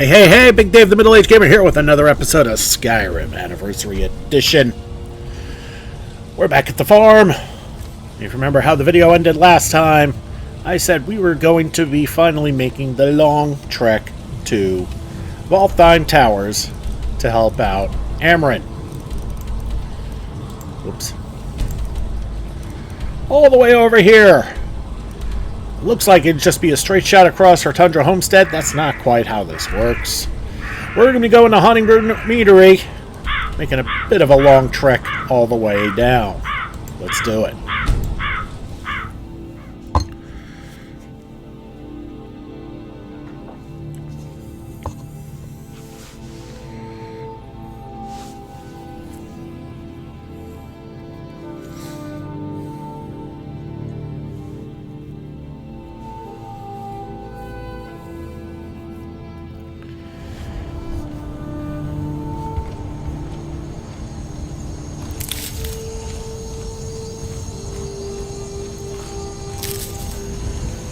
Hey, hey, hey, Big Dave the Middle-Aged Gamer here with another episode of Skyrim Anniversary Edition. We're back at the farm. If you remember how the video ended last time, I said we were going to be finally making the long trek to Valtheim Towers to help out Amren. Oops. All the way over here. Looks like it'd just be a straight shot across her tundra homestead. That's not quite how this works. We're going to be going to Honeymoon Meadery, making a bit of a long trek all the way down. Let's do it.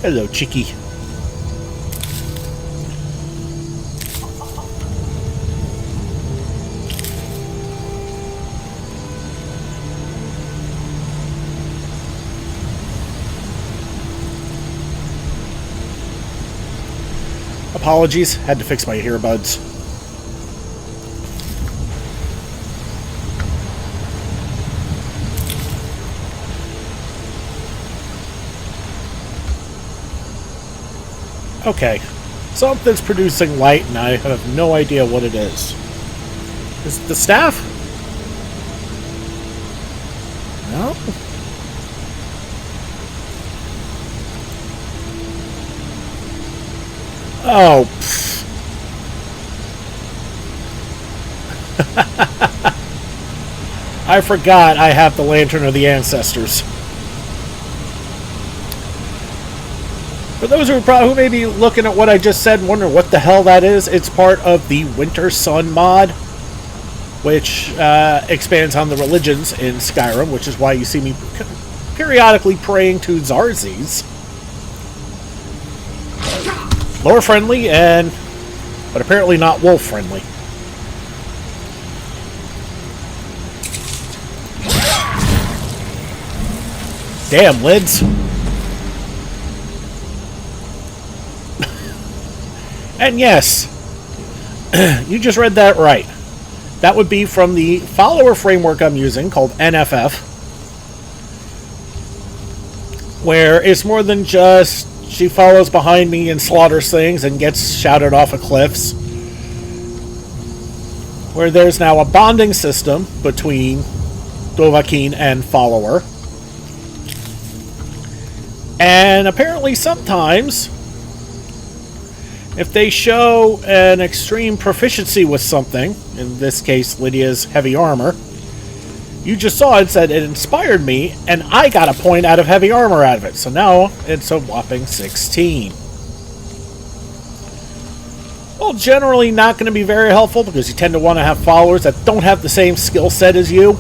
Hello, Chicky. Apologies, had to fix my earbuds. Okay, something's producing light and I have no idea what it is. Is it the staff? No? Oh, pfft. I forgot I have the Lantern of the Ancestors. For those who may be looking at what I just said and wonder what the hell that is, it's part of the Winter Sun mod, which expands on the religions in Skyrim, which is why you see me periodically praying to Zarzis. Lore friendly, but apparently not wolf friendly. Damn, lids. And yes, you just read that right. That would be from the follower framework I'm using called NFF, where it's more than just she follows behind me and slaughters things and gets shouted off of cliffs. Where there's now a bonding system between Dovahkiin and follower. And apparently sometimes, if they show an extreme proficiency with something, in this case Lydia's heavy armor, you just saw it said it inspired me, and I got a point out of heavy armor out of it. So now it's a whopping 16. Well, generally not going to be very helpful because you tend to want to have followers that don't have the same skill set as you.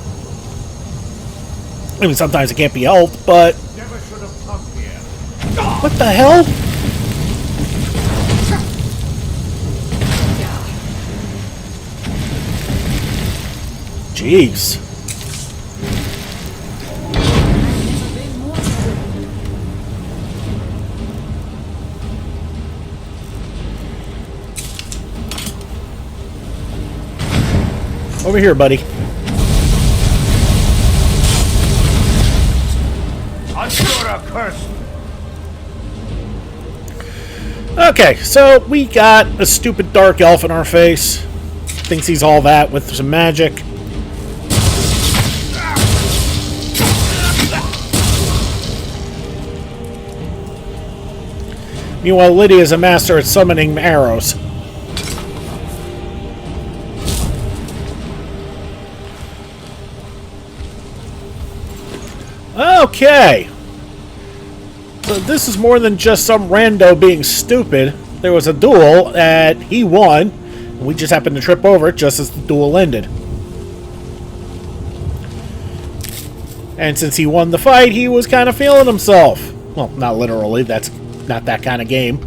I mean, sometimes it can't be helped, but... Never should have come here. What the hell? Jeez. Over here, buddy. Ashura curse. Okay, so we got a stupid dark elf in our face. Thinks he's all that with some magic. Meanwhile, Lydia is a master at summoning arrows. Okay. So this is more than just some rando being stupid. There was a duel that he won. And we just happened to trip over it just as the duel ended. And since he won the fight, he was kind of feeling himself. Well, not literally. That's not that kind of game.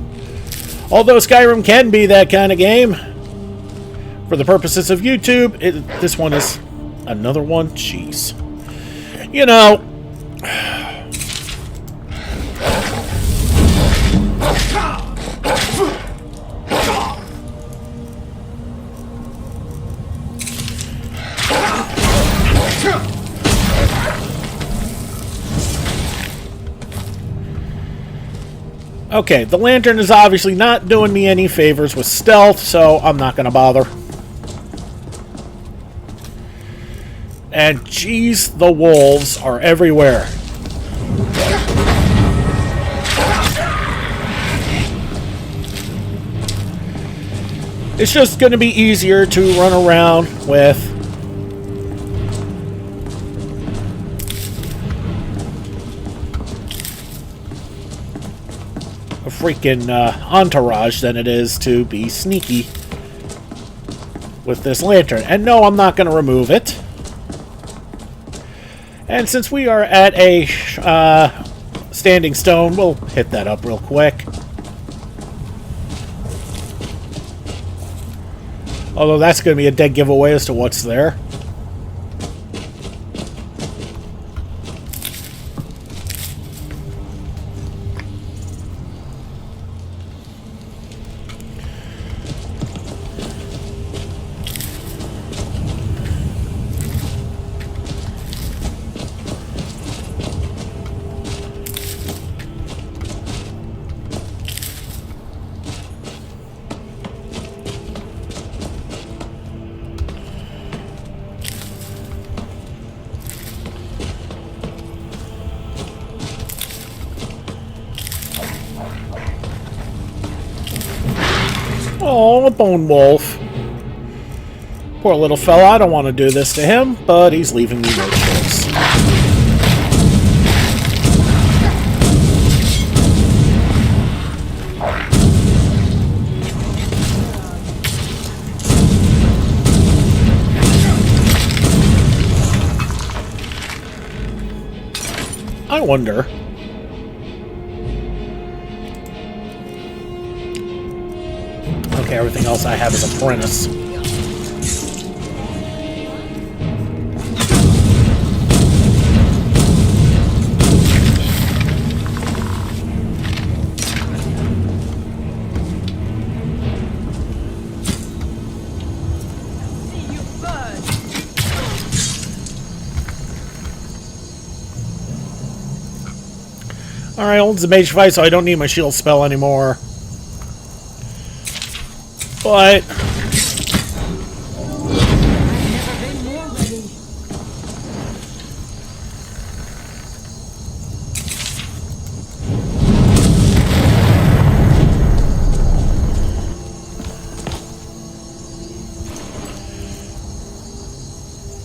Although Skyrim can be that kind of game, for the purposes of YouTube, this one is another one. Jeez. You know... Okay, the lantern is obviously not doing me any favors with stealth, so I'm not going to bother. And jeez, the wolves are everywhere. It's just going to be easier to run around with a freaking entourage than it is to be sneaky with this lantern. And no, I'm not going to remove it. And since we are at a standing stone, we'll hit that up real quick. Although that's going to be a dead giveaway as to what's there. Oh, a bone wolf. Poor little fella. I don't want to do this to him, but he's leaving me no choice. I wonder... Okay, everything else I have is apprentice. Alright, Hold's a mage fight, so I don't need my shield spell anymore. But...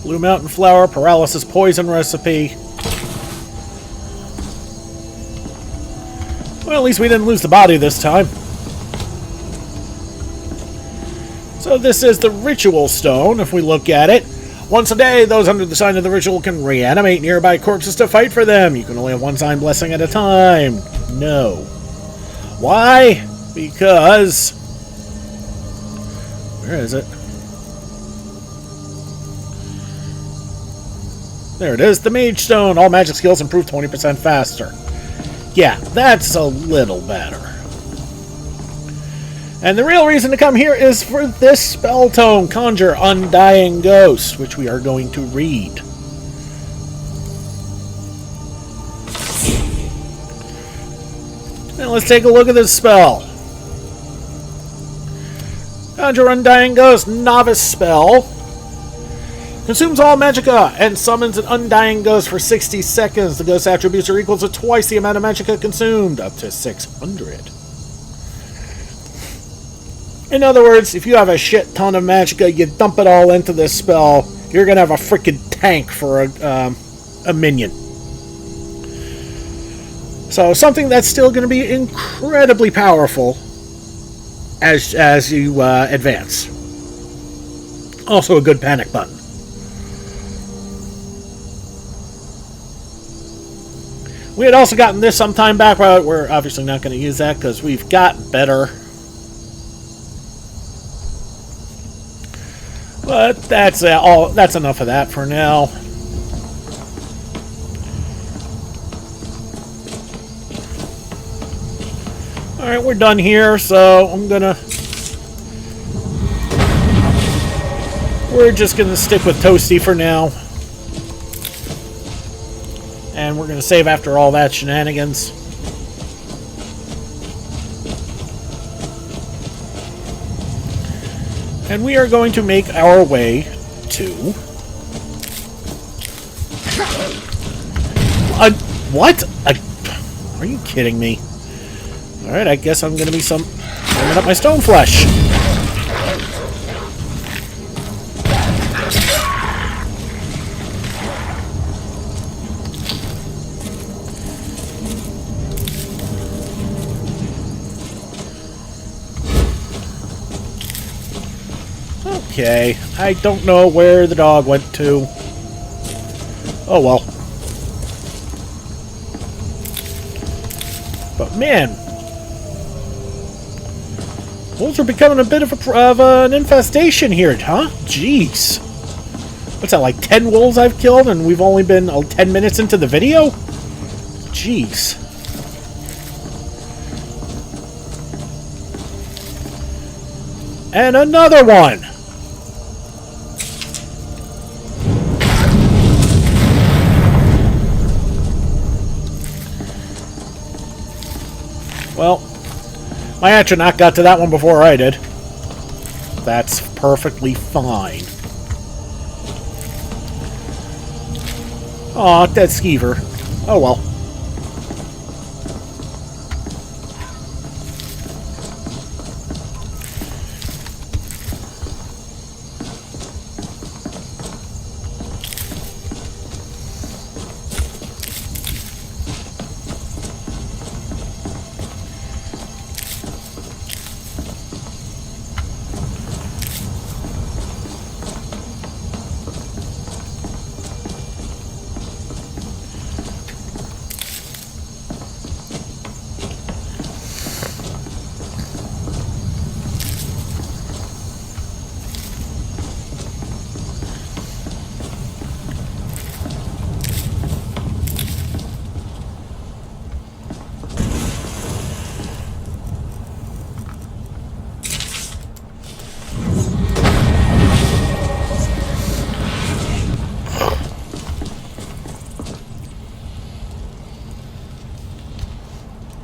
Blue Mountain Flower, Paralysis Poison Recipe. Well, at least we didn't lose the body this time. So this is the Ritual Stone, if we look at it. Once a day, those under the sign of the ritual can reanimate nearby corpses to fight for them. You can only have one sign blessing at a time. No. Why? Because... Where is it? There it is, the Mage Stone. All magic skills improve 20% faster. Yeah, that's a little better. And the real reason to come here is for this spell tome, Conjure Undying Ghost, which we are going to read. Now let's take a look at this spell. Conjure Undying Ghost, novice spell. Consumes all magicka and summons an undying ghost for 60 seconds. The ghost attributes are equal to twice the amount of magicka consumed, up to 600. In other words, if you have a shit ton of magicka, you dump it all into this spell, you're going to have a freaking tank for a minion. So something that's still going to be incredibly powerful as you advance. Also a good panic button. We had also gotten this some time back, but we're obviously not going to use that because we've got better But that's all. That's enough of that for now. All right, we're done here. So we're just gonna stick with Toasty for now, and we're gonna save after all that shenanigans. And we are going to make our way to... what? Are you kidding me? Alright, I guess I'm going to be bringing up my stone flesh. Okay, I don't know where the dog went to. Oh well. But man, wolves are becoming a bit of an infestation here, huh? Jeez. What's that, like 10 wolves I've killed and we've only been 10 minutes into the video? Jeez. And another one! Well, my Atronach got to that one before I did. That's perfectly fine. Aw, dead skeever. Oh well.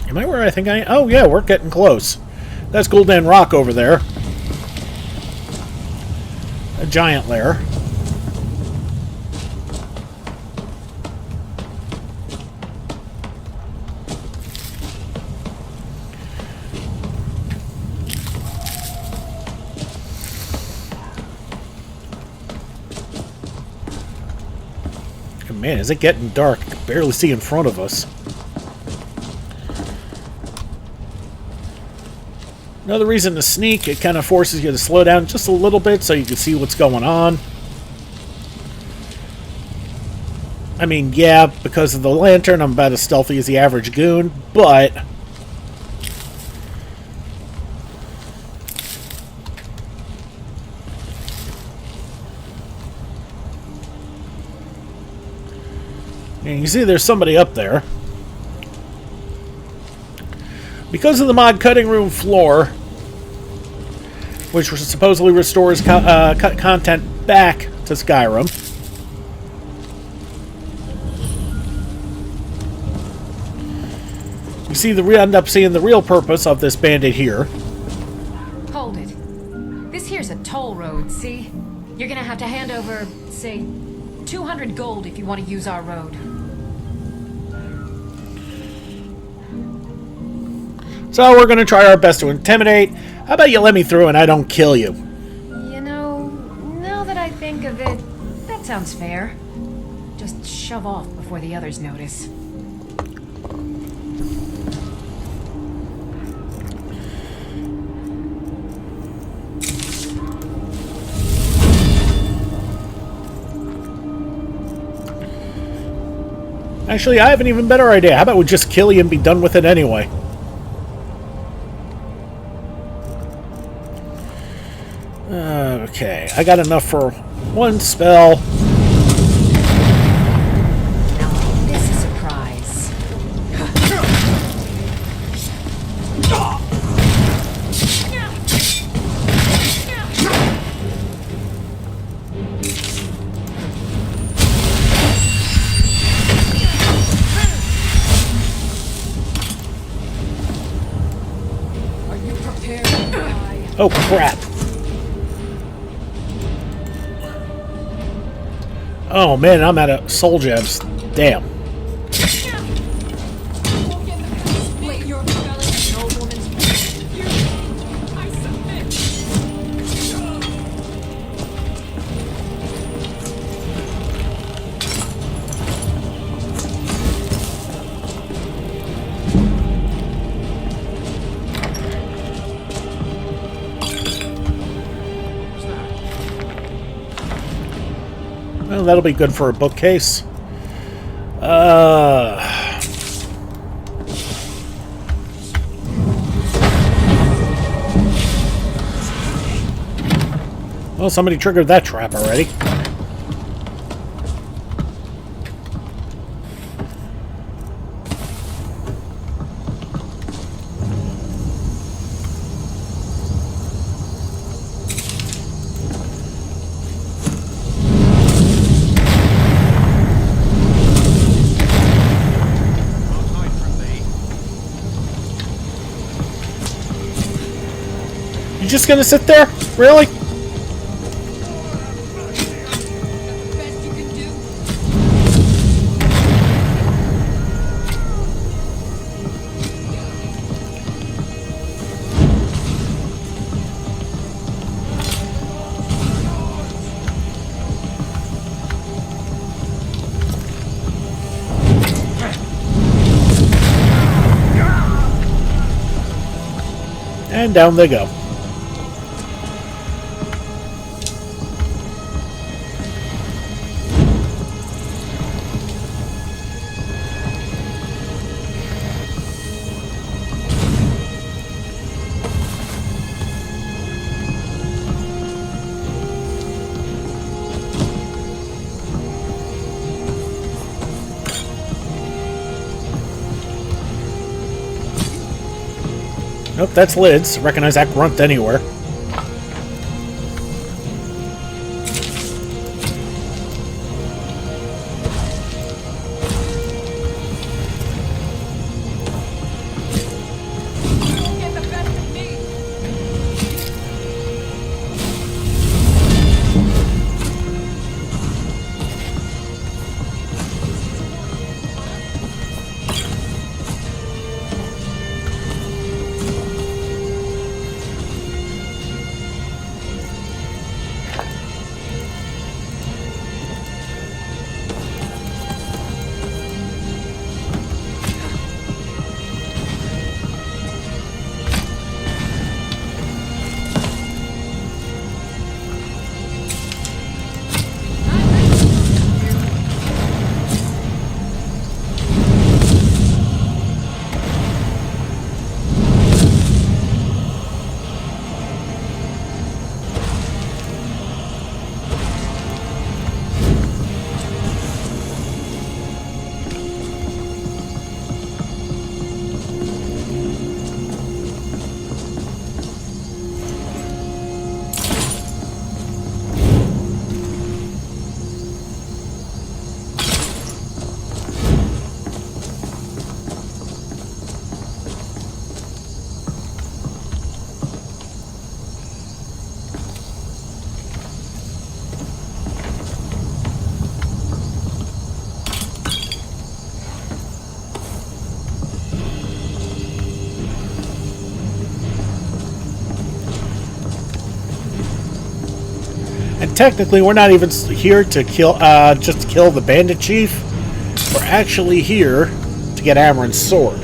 Am I where I think I am? Oh yeah, we're getting close. That's Gul'dan Rock over there. A giant lair. Man, is it getting dark? I can barely see in front of us. Another reason to sneak, it kind of forces you to slow down just a little bit so you can see what's going on. I mean, yeah, because of the lantern, I'm about as stealthy as the average goon, but... and you can see there's somebody up there. Because of the mod cutting room floor, which supposedly restores cut content back to Skyrim, you see end up seeing the real purpose of this bandit here. Hold it. This here's a toll road, see? You're gonna have to hand over, say, 200 gold if you want to use our road. So we're going to try our best to intimidate. How about you let me through and I don't kill you? You know, now that I think of it, that sounds fair. Just shove off before the others notice. Actually, I have an even better idea. How about we just kill you and be done with it anyway? Okay, I got enough for one spell. Now make this a surprise. Are you prepared to die? Oh, crap. Oh, man, I'm out of soul gems. Damn. Split your belly, nobleman's blood. You, I submit. Well, that'll be good for a bookcase. Well, somebody triggered that trap already. You just gonna sit there? Really? The best you can do. And down they go. Nope, that's lids. Recognize that grunt anywhere. You'll get the best of me. And technically, we're not even here to kill, just to kill the bandit chief. We're actually here to get Amren's sword,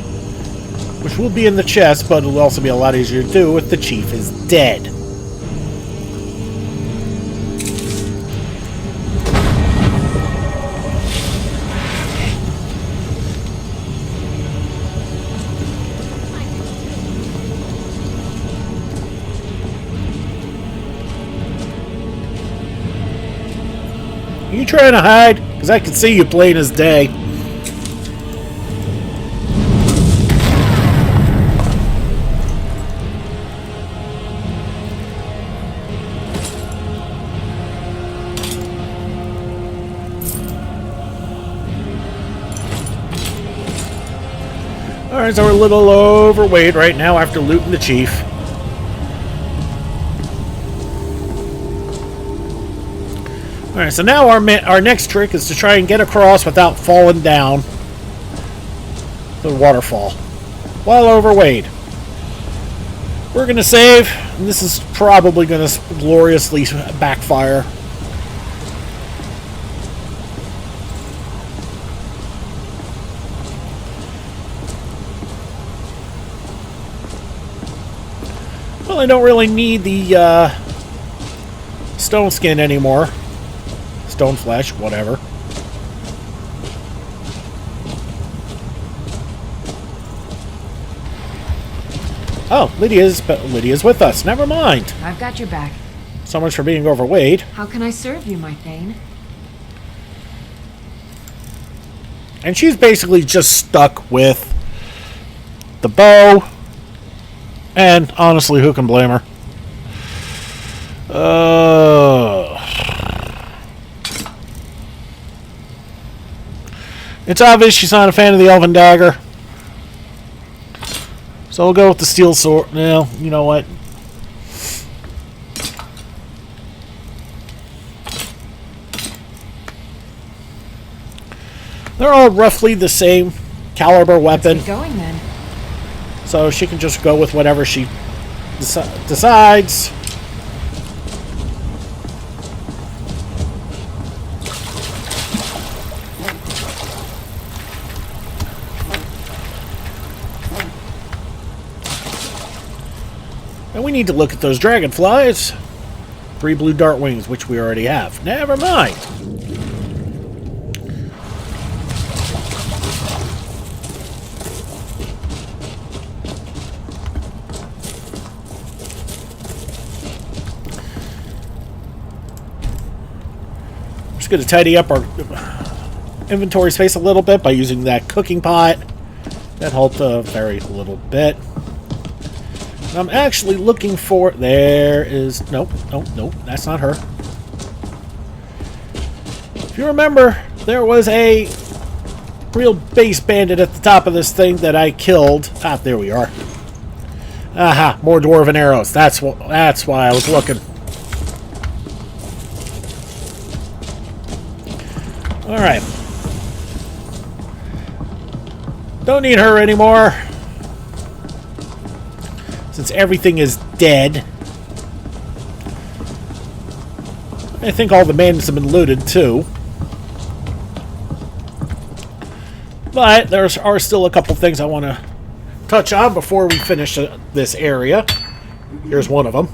which will be in the chest, but it'll also be a lot easier to do if the chief is dead. You trying to hide? Because I can see you plain as day. Alright, so we're a little overweight right now after looting the chief. Alright, so now our next trick is to try and get across without falling down the waterfall. While overweight. We're going to save, and this is probably going to gloriously backfire. Well, I don't really need the stone skin anymore. Stone flesh, whatever. Oh, Lydia's with us. Never mind. I've got your back. So much for being overweight. How can I serve you, my Thane? And she's basically just stuck with the bow. And honestly, who can blame her? It's obvious she's not a fan of the elven dagger. So we'll go with the steel sword. No, you know what? They're all roughly the same caliber weapon. Let's get going then. So she can just go with whatever she decides. And we need to look at those dragonflies. 3 blue dart wings, which we already have. Never mind. Just going to tidy up our inventory space a little bit by using that cooking pot. That helped a very little bit. I'm actually looking for... There is... Nope, that's not her. If you remember, there was a real base bandit at the top of this thing that I killed. Ah, there we are. Aha, more dwarven arrows. That's why I was looking. Alright. Don't need her anymore. Since everything is dead. I think all the bandits have been looted too. But there are still a couple things I want to touch on before we finish this area. Here's one of them.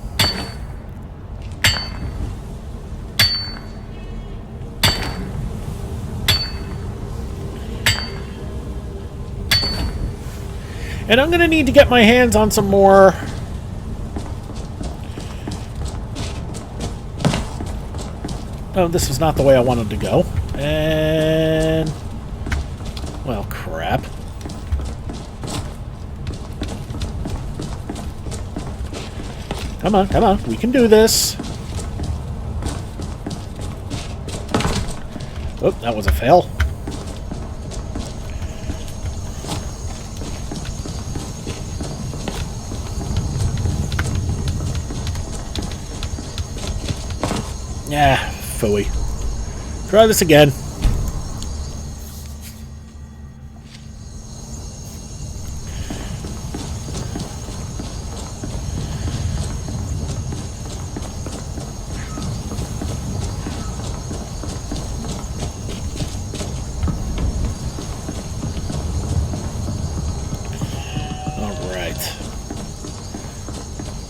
And I'm going to need to get my hands on some more... Oh, this is not the way I wanted to go. And... Well, crap. Come on. We can do this. Oh, that was a fail. Yeah, phooey. Try this again.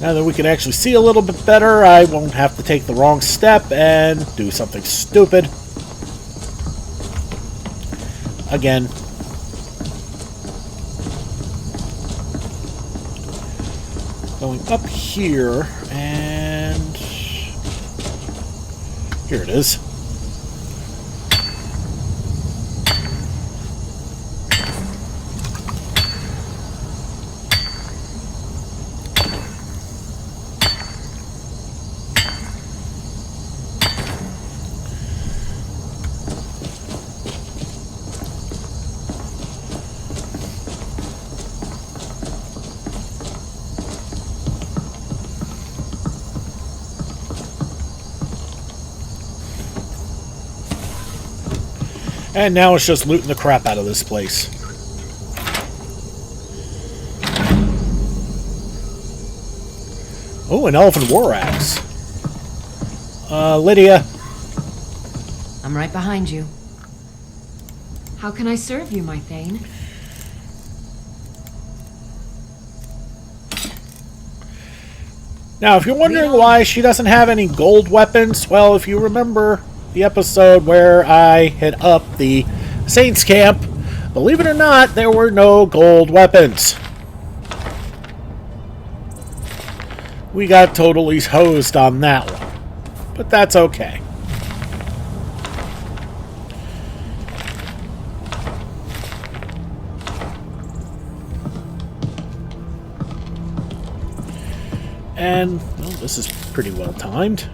Now that we can actually see a little bit better, I won't have to take the wrong step and do something stupid. Again. Going up here, and... Here it is. And now it's just looting the crap out of this place. Oh, an elven war axe. Lydia. I'm right behind you. How can I serve you, my Thane? Now, if you're wondering why she doesn't have any gold weapons, well, if you remember the episode where I hit up the Saints camp, believe it or not, there were no gold weapons. We got totally hosed on that one. But that's okay. And, well, this is pretty well timed.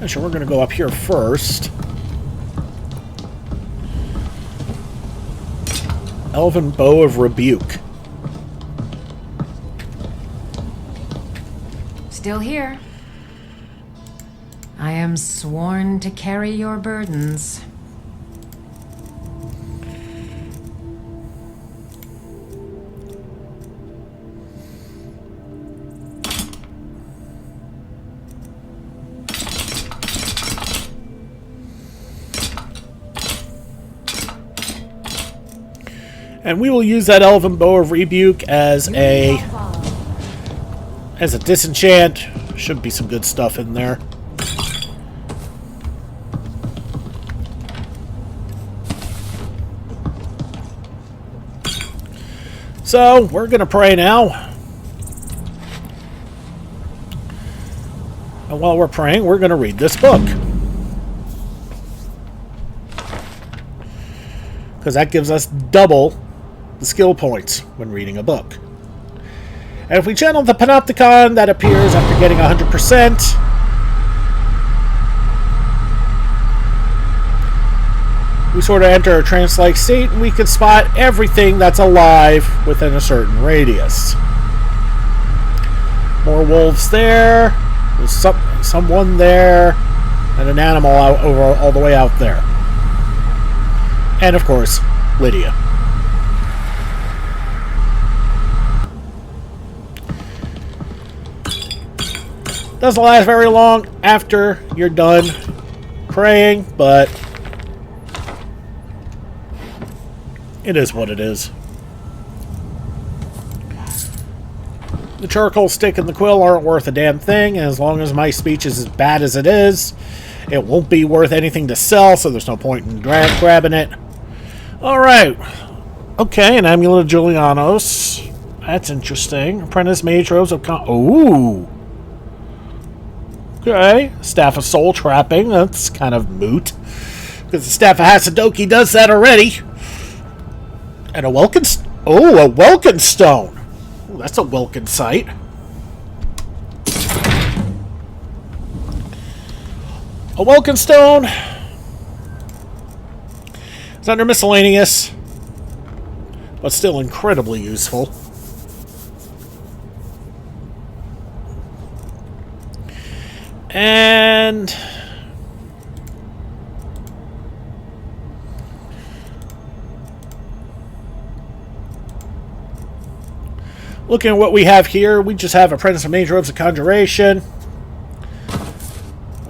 So we're going to go up here first. Elven Bow of Rebuke. Still here. I am sworn to carry your burdens. And we will use that Elven Bow of Rebuke as a disenchant. Should be some good stuff in there. So, we're going to pray now. And while we're praying, we're going to read this book. Because that gives us double the skill points when reading a book. And if we channel the Panopticon, that appears after getting 100%. We sort of enter a trance-like state, and we can spot everything that's alive within a certain radius. More wolves there. There's someone there, and an animal out over all the way out there. And of course, Lydia. Doesn't last very long after you're done praying, but it is what it is. The charcoal stick and the quill aren't worth a damn thing, and as long as my speech is as bad as it is, it won't be worth anything to sell, so there's no point in grabbing it. Alright. Okay, an amulet of Julianos. That's interesting. Apprentice mage robes of ooh! Okay. Staff of soul trapping. That's kind of moot. Because the staff of Hasadoki does that already. And a Welkin... Oh, a Welkin stone! Ooh, that's a Welkin sight. A Welkin stone. It's under miscellaneous, but still incredibly useful. And looking at what we have here, we just have Apprentice of Mage Robes of Conjuration.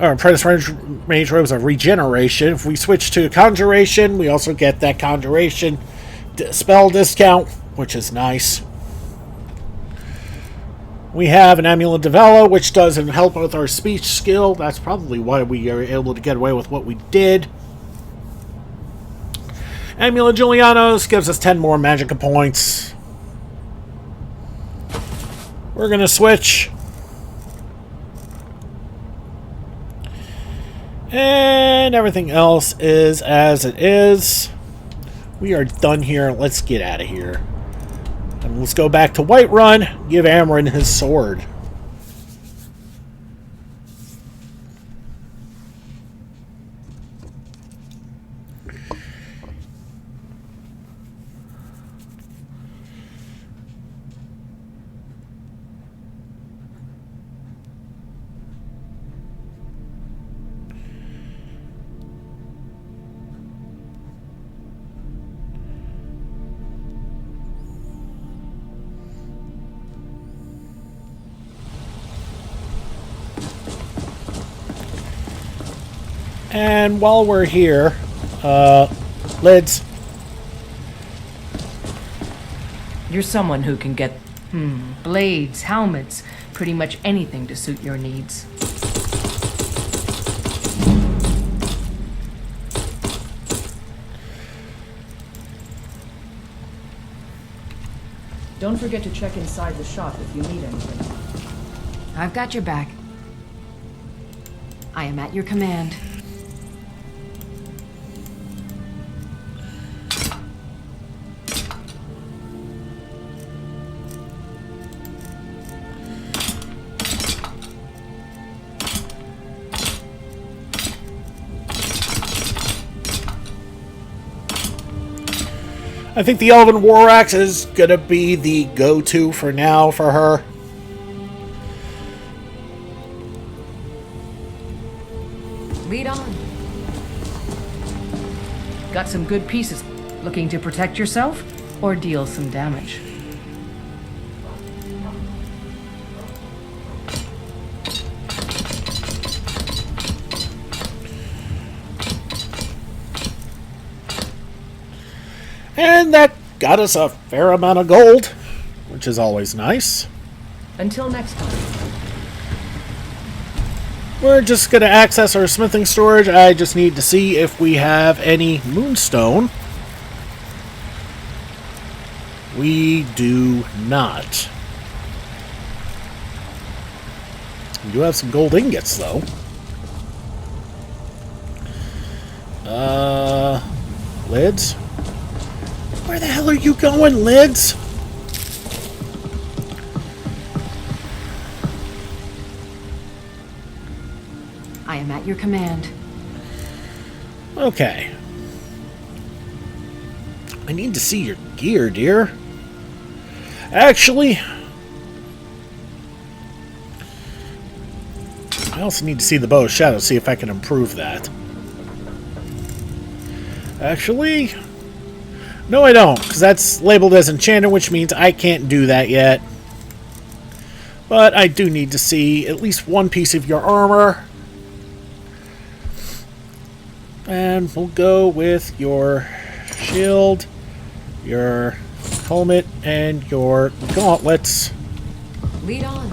Or Apprentice Mage Robes of Regeneration. If we switch to Conjuration, we also get that Conjuration spell discount, which is nice. We have an Amulet of Vela, which doesn't help with our speech skill. That's probably why we are able to get away with what we did. Amulet Julianos gives us 10 more Magicka points. We're going to switch. And everything else is as it is. We are done here. Let's get out of here. And let's go back to Whiterun. Give Amren his sword. And while we're here, Lids, You're someone who can get, blades, helmets, pretty much anything to suit your needs. Don't forget to check inside the shop if you need anything. I've got your back. I am at your command. I think the Elven War Axe is gonna be the go-to for now for her. Lead on. Got some good pieces. Looking to protect yourself or deal some damage? And that got us a fair amount of gold, which is always nice. Until next time. We're just going to access our smithing storage. I just need to see if we have any moonstone. We do not. We do have some gold ingots, though. Lids? Where the hell are you going, Lids? I am at your command. Okay. I need to see your gear, dear. Actually, I also need to see the bow of shadow, see if I can improve that. Actually, no I don't, because that's labeled as enchanted, which means I can't do that yet. But I do need to see at least one piece of your armor. And we'll go with your shield, your helmet, and your gauntlets. Lead on.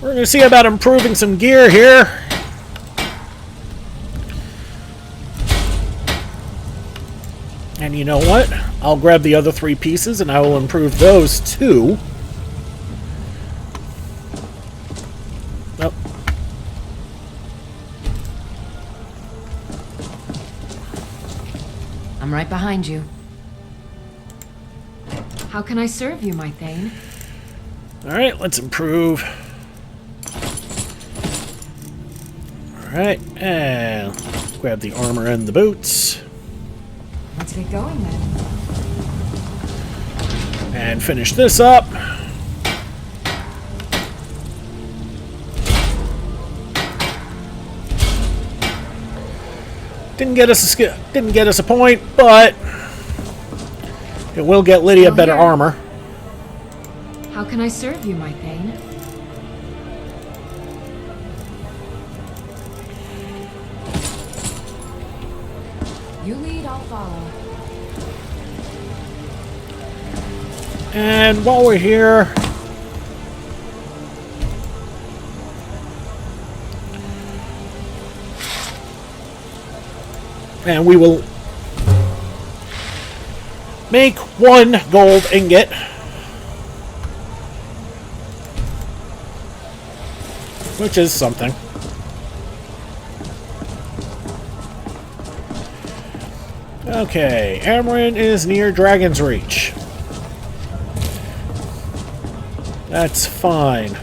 We're going to see about improving some gear here. And you know what? I'll grab the other 3 pieces and I will improve those too. Nope. I'm right behind you. How can I serve you, my Thane? Alright, let's improve. Alright, and grab the armor and the boots. Let's get going then. And finish this up. Didn't get us a point, but it will get Lydia better armor. How can I serve you, my Thane? You lead, I'll follow. And while we're here, and we will make 1 gold ingot. Which is something. Okay, Amren is near Dragon's Reach. That's fine.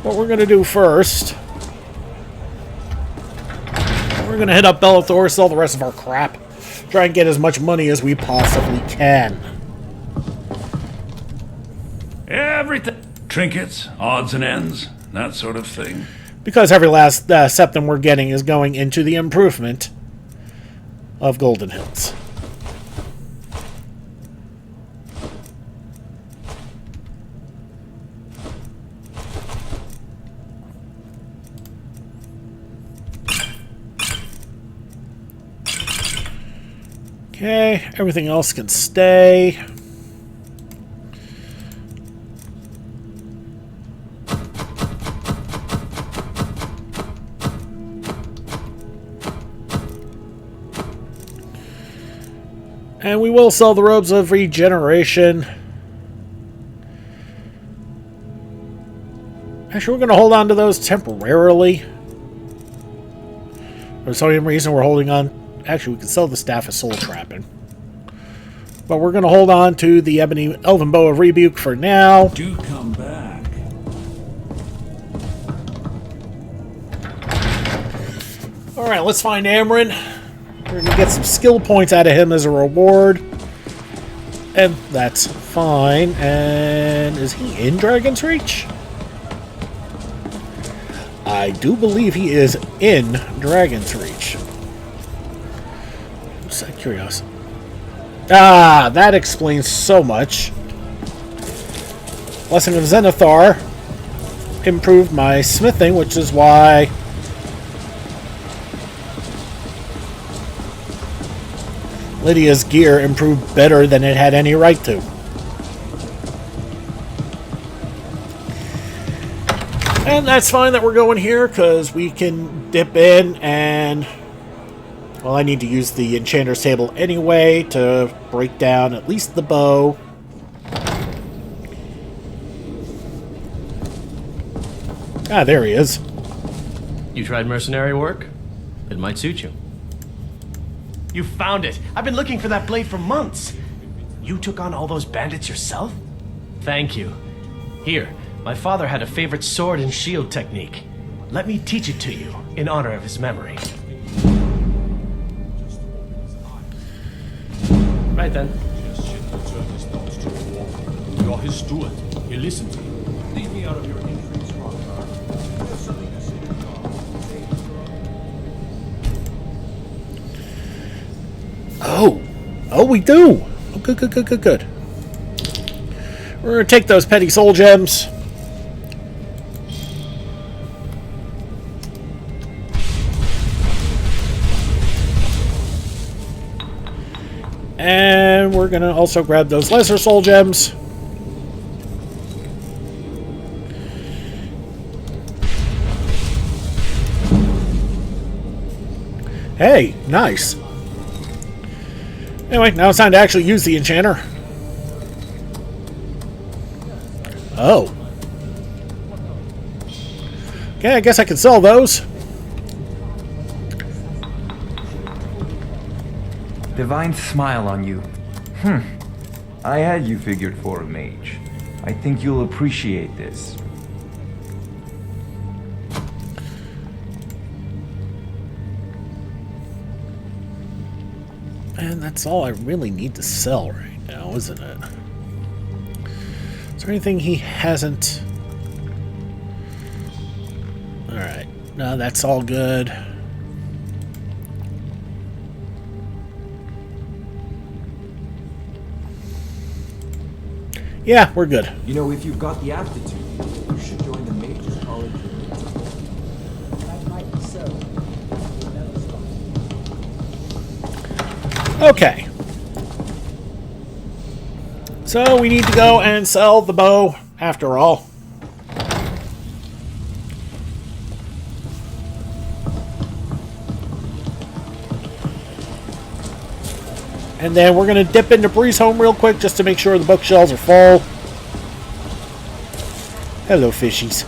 What we're gonna do first, we're gonna hit up Bellathor, sell the rest of our crap, try and get as much money as we possibly can. Everything. Trinkets, odds and ends, that sort of thing. Because every last septim we're getting is going into the improvement of Golden Hills. Okay, everything else can stay. And we will sell the robes of regeneration. Actually, we're going to hold on to those temporarily. For some reason we're holding on. Actually, we can sell the Staff of Soul Trapping. But we're going to hold on to the Ebony Elven Bow of Rebuke for now. Do come back. Alright, let's find Amren. We're going to get some skill points out of him as a reward. And that's fine. And is he in Dragon's Reach? I do believe he is in Dragon's Reach. Just out of curiosity. Ah, that explains so much. Blessing of Zenithar improved my smithing, which is why Lydia's gear improved better than it had any right to. And that's fine that we're going here, because we can dip in and... Well, I need to use the Enchanter's Table anyway to break down at least the bow. Ah, there he is. You tried mercenary work? It might suit you. You found it! I've been looking for that blade for months! You took on all those bandits yourself? Thank you. Here, my father had a favorite sword and shield technique. Let me teach it to you, in honor of his memory. Right then. You're his steward. He listens to you. Leave me out of your intrigues, Father. There's something to say to God. Oh, we do. Oh, good. We're gonna take those petty soul gems. And we're gonna also grab those lesser soul gems. Hey, nice. Anyway, now it's time to actually use the enchanter. Oh. Okay, I guess I can sell those. Divine smile on you. I had you figured for a mage. I think you'll appreciate this. And that's all I really need to sell right now, isn't it? Is there anything he hasn't... Alright. No, that's all good. Yeah, we're good. You know, if you've got the aptitude, you should join the Mages College. That might be so. Okay. So we need to go and sell the bow after all. And then we're going to dip into Bree's home real quick just to make sure the bookshelves are full. Hello, fishies.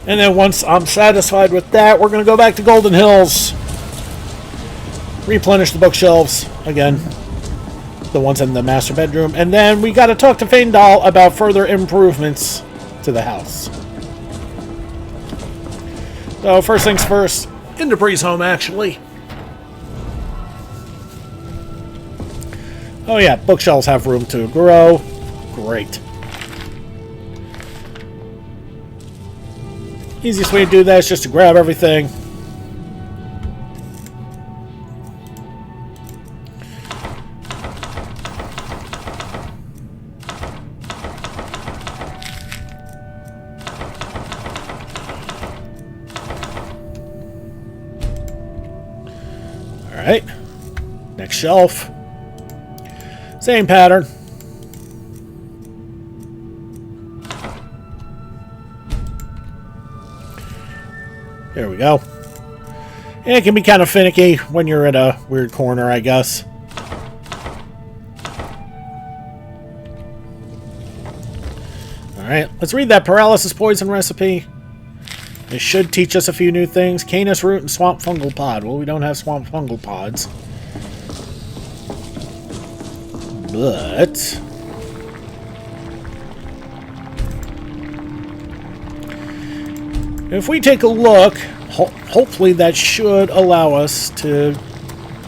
And then once I'm satisfied with that, we're going to go back to Golden Hills. Replenish the bookshelves again. The ones in the master bedroom. And then we got to talk to Faendal about further improvements to the house. So first things first, into Bree's home actually. Oh yeah, bookshelves have room to grow. Great. Easiest way to do that is just to grab everything. Next shelf. Same pattern. There we go. It can be kind of finicky when you're at a weird corner, I guess. Alright, let's read that paralysis poison recipe. It should teach us a few new things. Canis root and swamp fungal pod. Well, we don't have swamp fungal pods. But if we take a look, hopefully that should allow us to...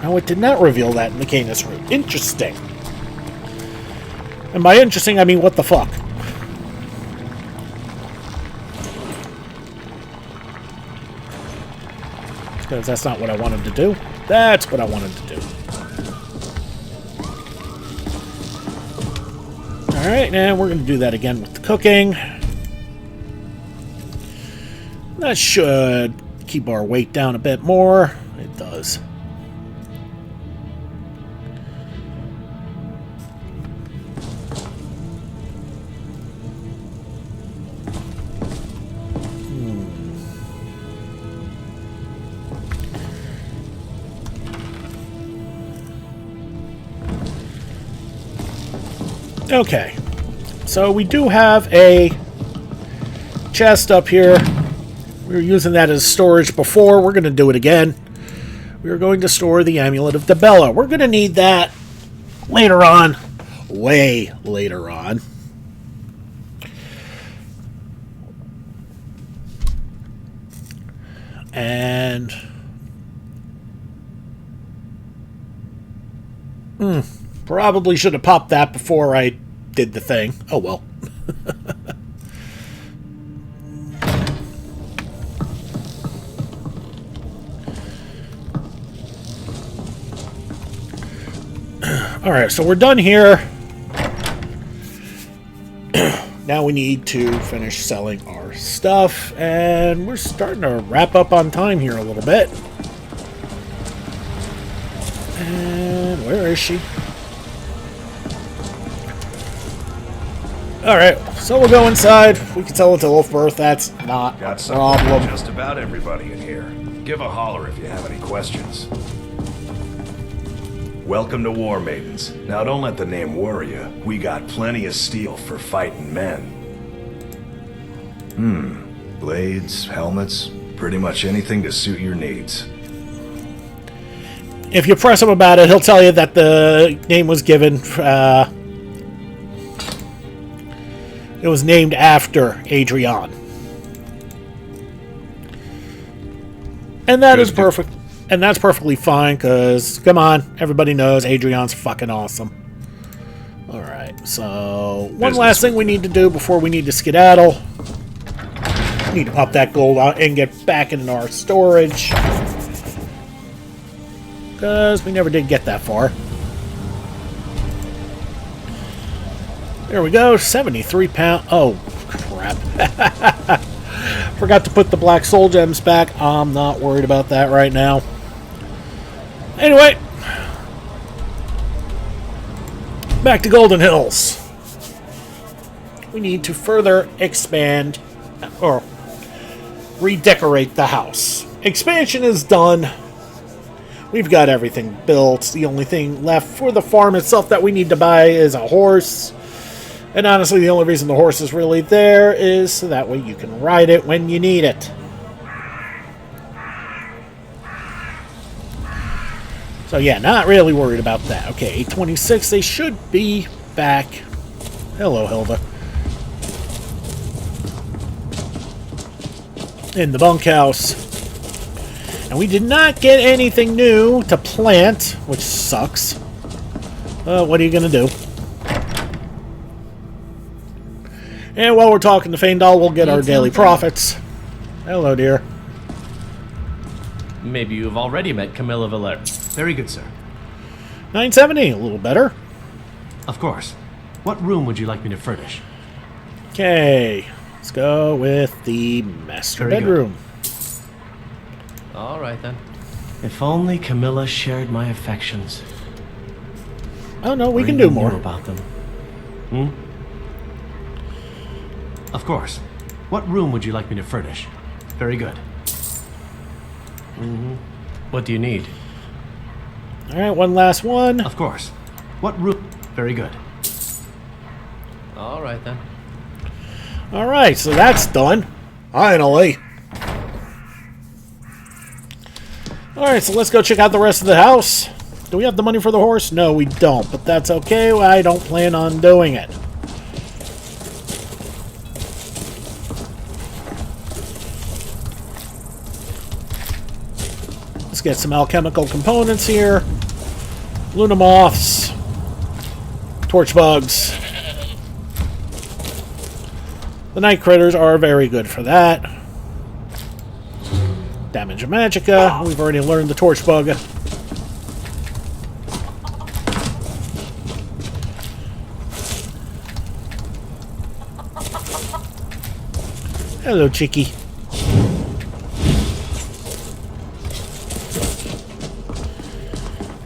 Oh, it did not reveal that in the Canis root. Interesting. And by interesting, I mean what the fuck. Because that's not what I wanted to do. That's what I wanted to do. Alright, now we're going to do that again with the cooking. That should keep our weight down a bit more. It does. Okay, so we do have a chest up here. We were using that as storage before. We're going to do it again. We are going to store the Amulet of Dibella. We're going to need that later on. Way later on. And... probably should have popped that before I did the thing. Oh well. Alright, so we're done here. Now we need to finish selling our stuff, and we're starting to wrap up on time here a little bit. And where is she? Alright, so we'll go inside. We can sell it to Wolfbirth. That's not a problem. Just about everybody in here. Give a holler if you have any questions. Welcome to War Maidens. Now don't let the name worry you. We got plenty of steel for fighting men. Blades, helmets, pretty much anything to suit your needs. If you press him about it, he'll tell you that the name was given... it was named after Adrian. And that is perfect. And that's perfectly fine, because, come on, everybody knows Adrian's fucking awesome. Alright, so one last thing we need to do before we need to skedaddle. We need to pop that gold out and get back into our storage. Because we never did get that far. There we go, 73 pounds. Oh, crap. Forgot to put the black soul gems back. I'm not worried about that right now. Anyway. Back to Golden Hills. We need to further expand or redecorate the house. Expansion is done. We've got everything built. The only thing left for the farm itself that we need to buy is a horse. And honestly, the only reason the horse is really there is so that way you can ride it when you need it. So yeah, not really worried about that. Okay, 826, they should be back. Hello, Hilda. In the bunkhouse. And we did not get anything new to plant, which sucks. What are you going to do? And while we're talking to Faendal, we'll get our daily profits. Hello, dear. Maybe you've already met Camilla Valer. Very good, sir. 970, a little better. Of course. What room would you like me to furnish? Okay, let's go with the master bedroom. All right, then. If only Camilla shared my affections. Oh no, we or can do even more. knew about them. Of course. What room would you like me to furnish? Very good. What do you need? All right, one last one. Of course. What room? Very good. All right then. All right, so that's done. Finally. All right, so let's go check out the rest of the house. Do we have the money for the horse? No, we don't, but that's okay. I don't plan on doing it. Let's get some alchemical components here. Luna moths. Torch bugs. The night critters are very good for that. Damage of magicka. We've already learned the torch bug. Hello, chickie.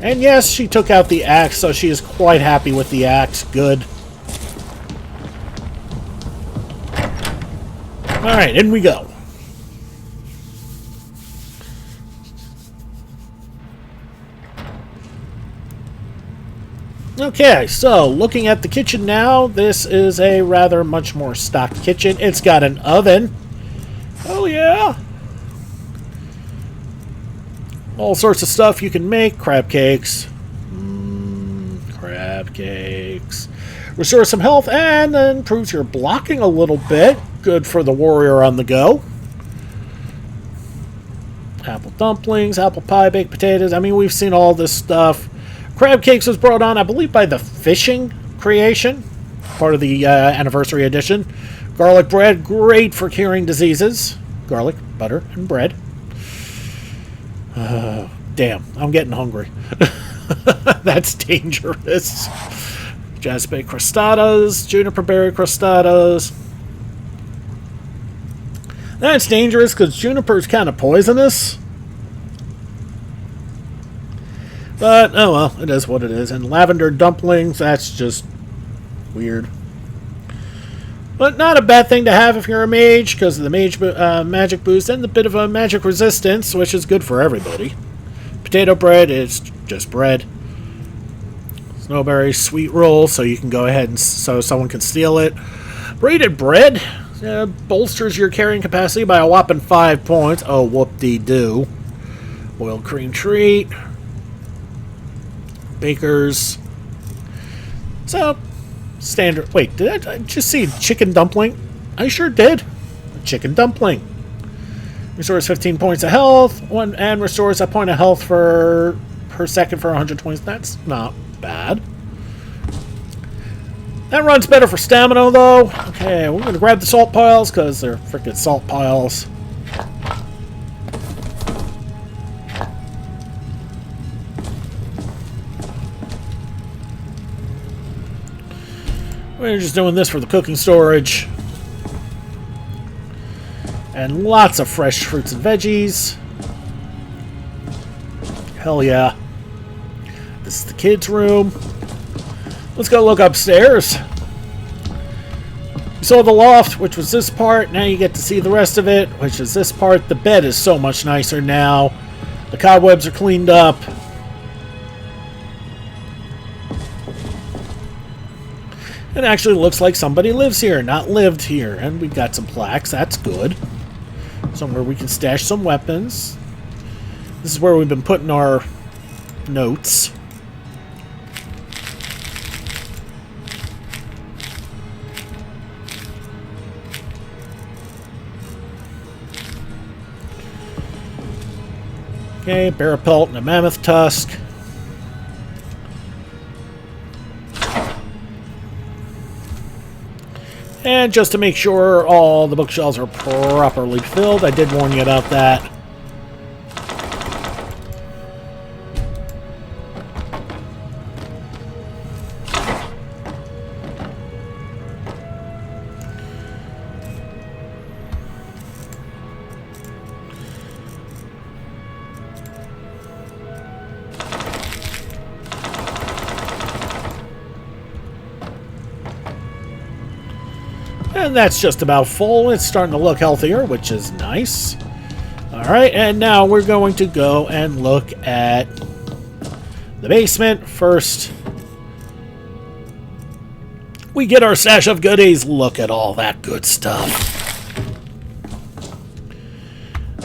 And yes, she took out the axe, so she is quite happy with the axe. Good. Alright, in we go. Okay, so looking at the kitchen now, this is a rather much more stocked kitchen. It's got an oven. Oh yeah. All sorts of stuff you can make. Crab cakes. Crab cakes. Restores some health and then improves your blocking a little bit. Good for the warrior on the go. Apple dumplings, apple pie, baked potatoes. I mean, we've seen all this stuff. Crab cakes was brought on, I believe, by the fishing creation. Part of the anniversary edition. Garlic bread, great for curing diseases. Garlic, butter, and bread. Damn, I'm getting hungry. That's dangerous. Jasper crustadas, juniper berry crustadas. That's dangerous because juniper is kind of poisonous. But, oh well, it is what it is. And lavender dumplings, that's just weird. But not a bad thing to have if you're a mage, because of the mage magic boost and a bit of a magic resistance, which is good for everybody. Potato bread is just bread. Snowberry sweet roll, so you can go ahead and so someone can steal it. Braided bread bolsters your carrying capacity by a whopping 5 points. Oh, whoop-dee-doo. Boiled cream treat. Bakers. So, standard. Wait, did I just see chicken dumpling? I sure did. A chicken dumpling. Restores 15 points of health, and restores a point of health per second for 120. That's not bad. That runs better for stamina, though. Okay, we're going to grab the salt piles, because they're freaking salt piles. We're just doing this for the cooking storage. And lots of fresh fruits and veggies. Hell yeah. This is the kids' room. Let's go look upstairs. You saw the loft, which was this part. Now you get to see the rest of it, which is this part. The bed is so much nicer now. The cobwebs are cleaned up. It actually looks like somebody lives here, not lived here. And we got some plaques. That's good. Somewhere we can stash some weapons. This is where we've been putting our notes. Okay, bear pelt and a mammoth tusk. And just to make sure all the bookshelves are properly filled, I did warn you about that. And that's just about full. It's starting to look healthier, which is nice. Alright, and now we're going to go and look at the basement. First, we get our stash of goodies. Look at all that good stuff.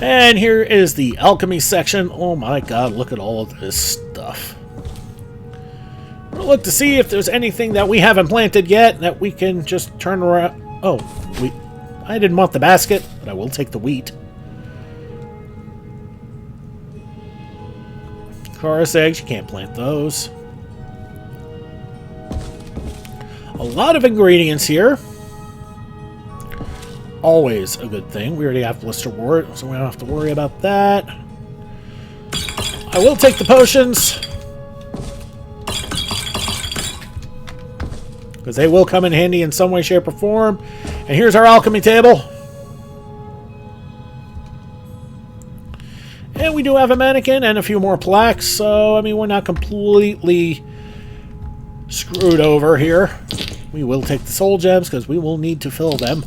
And here is the alchemy section. Oh my god, look at all of this stuff. We'll look to see if there's anything that we haven't planted yet that we can just turn around. Oh, I didn't want the basket, but I will take the wheat. Chorus eggs, you can't plant those. A lot of ingredients here. Always a good thing. We already have blister wart, so we don't have to worry about that. I will take the potions, because they will come in handy in some way, shape, or form. And here's our alchemy table. And we do have a mannequin and a few more plaques, so, I mean, we're not completely screwed over here. We will take the soul gems, because we will need to fill them.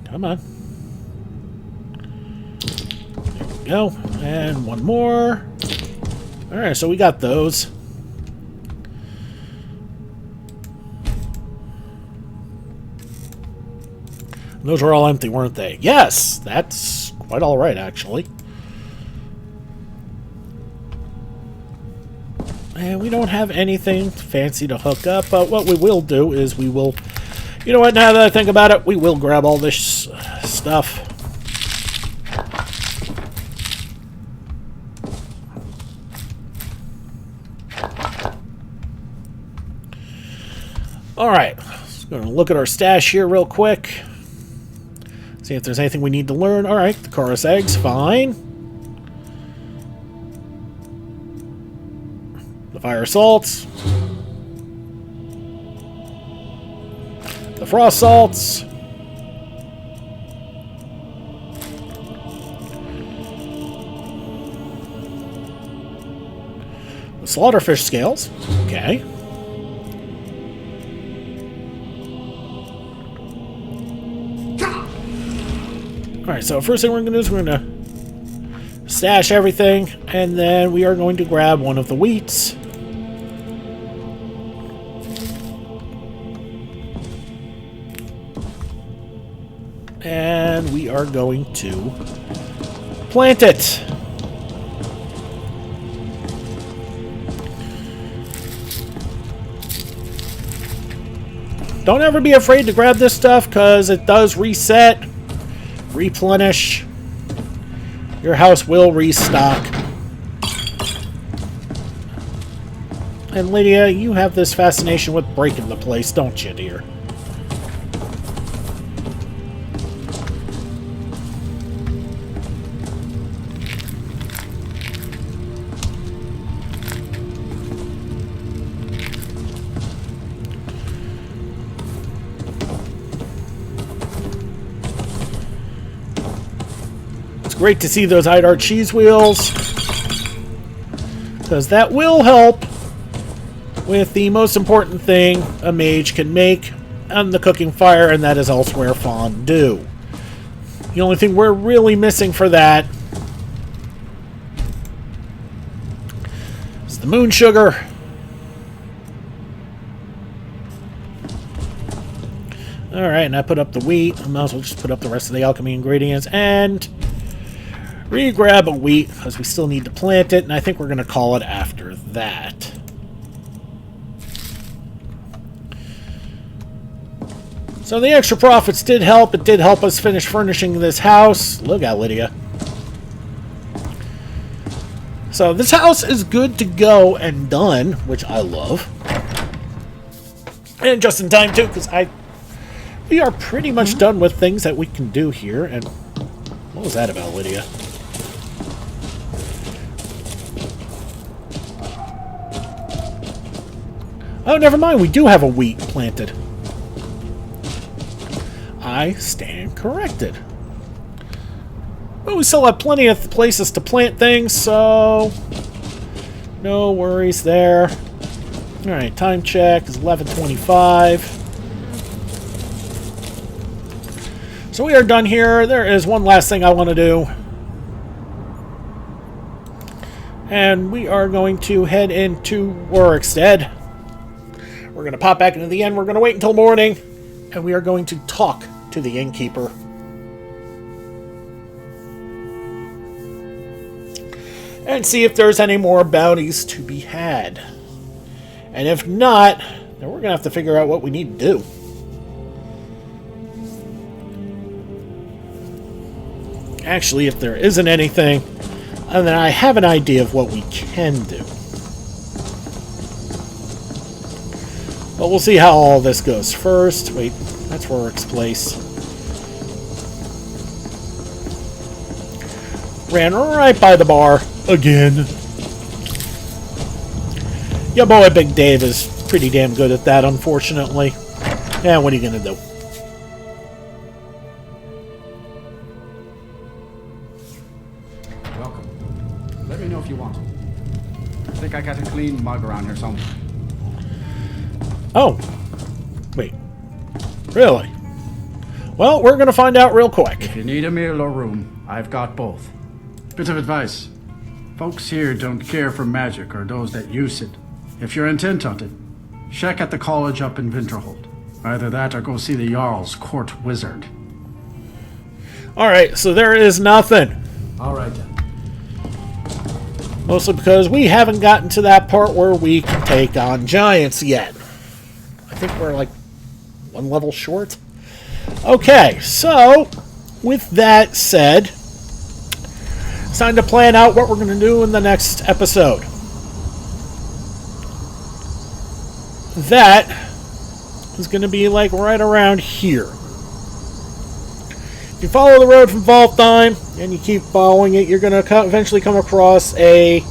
Come on. There we go. And one more. Alright, so we got those. Those were all empty, weren't they? Yes! That's quite alright, actually. And we don't have anything fancy to hook up, but what we will do is we will... You know what, now that I think about it, we will grab all this stuff. Alright, just going to look at our stash here real quick. See if there's anything we need to learn. Alright, the chorus eggs, fine. The fire salts. The frost salts. The slaughterfish scales. Okay. Alright, so first thing we're going to do is we're going to stash everything, and then we are going to grab one of the wheats. And we are going to plant it. Don't ever be afraid to grab this stuff, because it does reset, replenish. Your house will restock. And Lydia, you have this fascination with breaking the place, don't you, dear? Great to see those Idar cheese wheels, because that will help with the most important thing a mage can make on the cooking fire, and that is elsewhere fondue. The only thing we're really missing for that is the moon sugar. Alright, and I put up the wheat. I might as well just put up the rest of the alchemy ingredients and re-grab a wheat, because we still need to plant it, and I think we're going to call it after that. So the extra profits did help. It did help us finish furnishing this house. Look out, Lydia. So this house is good to go and done, which I love. And just in time, too, because we are pretty much done with things that we can do here. And what was that about, Lydia? Oh, never mind. We do have a wheat planted. I stand corrected. But we still have plenty of places to plant things, so no worries there. Alright, time check is 11:25. So we are done here. There is one last thing I want to do. And we are going to head into Workstead. We're going to pop back into the inn. We're going to wait until morning. And we are going to talk to the innkeeper. And see if there's any more bounties to be had. And if not, then we're going to have to figure out what we need to do. Actually, if there isn't anything, then I have an idea of what we can do. But we'll see how all this goes. First, wait, that's Rorik's place. Ran right by the bar again. Your boy Big Dave is pretty damn good at that, unfortunately. Yeah, what are you gonna do? Welcome. Let me know if you want. I think I got a clean mug around here somewhere. Oh. Wait. Really? Well, we're gonna find out real quick. If you need a meal or room, I've got both. Bit of advice. Folks here don't care for magic or those that use it. If you're intent on it, check at the college up in Winterhold. Either that or go see the Jarl's court wizard. Alright, so there is nothing. Alright then. Mostly because we haven't gotten to that part where we can take on giants yet. I think we're like one level short. Okay, so with that said, it's time to plan out what we're going to do in the next episode. That is going to be like right around here. If you follow the road from Valtheim and you keep following it, you're going to eventually come across a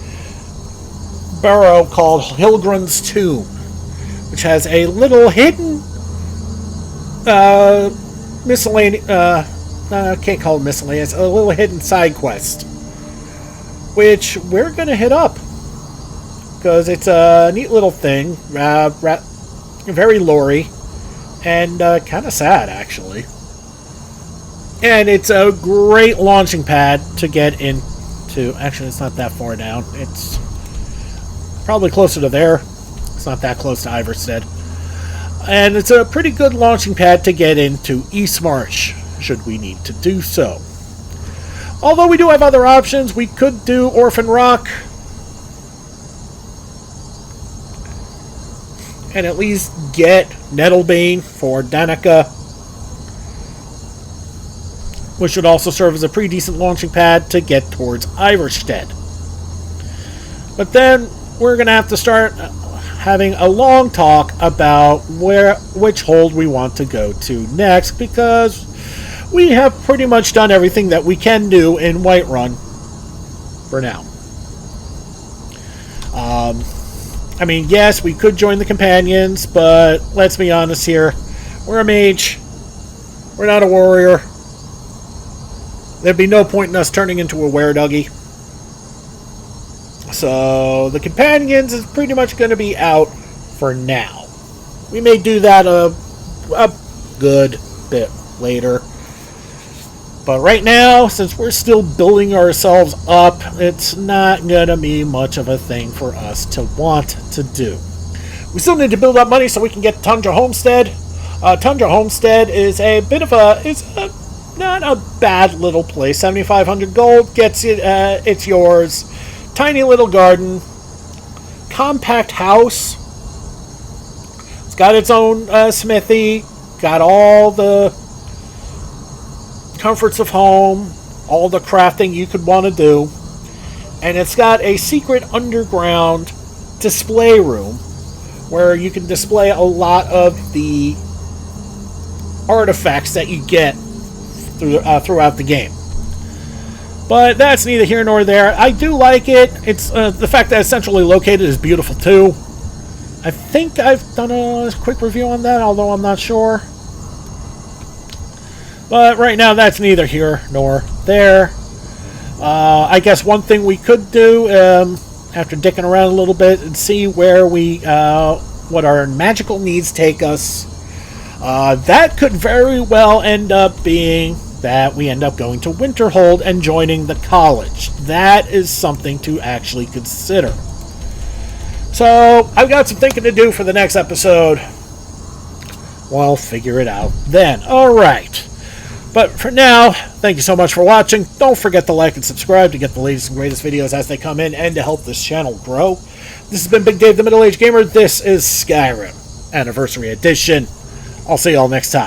burrow called Hilgrin's Tomb, which has a little hidden miscellaneous, I can't call it miscellaneous, a little hidden side quest, which we're going to hit up. Because it's a neat little thing, very lore-y, and kind of sad, actually. And it's a great launching pad to get into. Actually, it's not that far down. It's probably closer to there. It's not that close to Iverstead. And it's a pretty good launching pad to get into Eastmarch, should we need to do so. Although we do have other options, we could do Orphan Rock, and at least get Nettlebane for Danica, which would also serve as a pretty decent launching pad to get towards Iverstead. But then we're going to have to start having a long talk about which hold we want to go to next, because we have pretty much done everything that we can do in Whiterun for now. I mean, yes, we could join the companions, but let's be honest here. We're a mage. We're not a warrior. There'd be no point in us turning into a were-doggy. So, the companions is pretty much going to be out for now. We may do that a good bit later. But right now, since we're still building ourselves up, it's not going to be much of a thing for us to want to do. We still need to build up money so we can get Tundra Homestead. Tundra Homestead is a bit of not a bad little place. 7,500 gold gets it, it's yours. Tiny little garden. Compact house. It's got its own smithy. Got all the comforts of home, all the crafting you could want to do, and it's got a secret underground display room where you can display a lot of the artifacts that you get throughout the game. But that's neither here nor there. I do like it. It's the fact that it's centrally located is beautiful too. I think I've done a quick review on that, although I'm not sure. But right now, that's neither here nor there. I guess one thing we could do, after dicking around a little bit, and see where what our magical needs take us. That could very well end up being that we end up going to Winterhold and joining the college. That is something to actually consider. So, I've got some thinking to do for the next episode. We'll figure it out then. Alright. But for now, thank you so much for watching. Don't forget to like and subscribe to get the latest and greatest videos as they come in and to help this channel grow. This has been Big Dave the Middle-Aged Gamer. This is Skyrim Anniversary Edition. I'll see y'all next time.